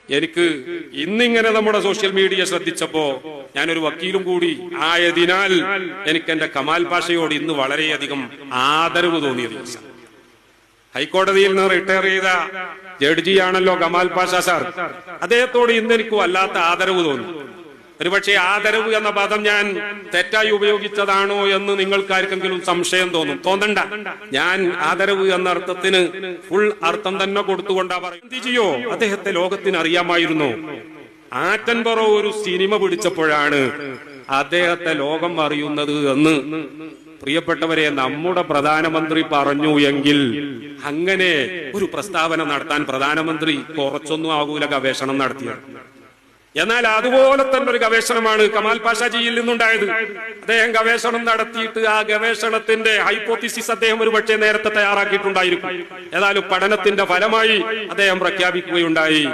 എനിക്ക് ഇന്നിങ്ങനെ നമ്മുടെ സോഷ്യൽ മീഡിയ ശ്രദ്ധിച്ചപ്പോ ഞാനൊരു വക്കീലും കൂടി ആയതിനാൽ എനിക്ക് എന്റെ കമാൽ പാഷയോട് ഇന്ന് വളരെയധികം ആദരവ് തോന്നിയ ദിവസം. ഹൈക്കോടതിയിൽ നിന്ന് റിട്ടയർ ചെയ്ത ജഡ്ജിയാണല്ലോ കമാൽ പാഷ സാർ. അദ്ദേഹത്തോട് ഇന്ന് എനിക്ക് വല്ലാത്ത ആദരവ് തോന്നി. ഒരുപക്ഷെ ആദരവ് എന്ന പദം ഞാൻ തെറ്റായി ഉപയോഗിച്ചതാണോ എന്ന് നിങ്ങൾക്കാർക്കെങ്കിലും സംശയം തോന്നണ്ട. ഞാൻ ആദരവ് എന്ന അർത്ഥത്തിന് ഫുൾ അർത്ഥം തന്നെ കൊടുത്തുകൊണ്ടാ പറയും. ഗാന്ധിജിയോ അദ്ദേഹത്തെ ലോകത്തിന് അറിയാമായിരുന്നു. ആറ്റൻബറോ ഒരു സിനിമ പിടിച്ചപ്പോഴാണ് അദ്ദേഹത്തെ ലോകം അറിയുന്നത് എന്ന് പ്രിയപ്പെട്ടവരെ നമ്മുടെ പ്രധാനമന്ത്രി പറഞ്ഞു എങ്കിൽ അങ്ങനെ ഒരു പ്രസ്താവന നടത്താൻ പ്രധാനമന്ത്രി കുറച്ചൊന്നും ആകൂല ഗവേഷണം നടത്തിയത്. എന്നാൽ അതുപോലെ തന്നെ ഒരു ഗവേഷണമാണ് കമാൽ പാഷാജിയിൽ നിന്നുണ്ടായത്. അദ്ദേഹം ഗവേഷണം നടത്തിയിട്ട് ആ ഗവേഷണത്തിന്റെ ഹൈപ്പോത്തിസിസ് അദ്ദേഹം ഒരു പക്ഷേ നേരത്തെ തയ്യാറാക്കിയിട്ടുണ്ടായിരിക്കും. ഏതായാലും പഠനത്തിന്റെ ഫലമായി അദ്ദേഹം പ്രഖ്യാപിക്കുകയുണ്ടായി.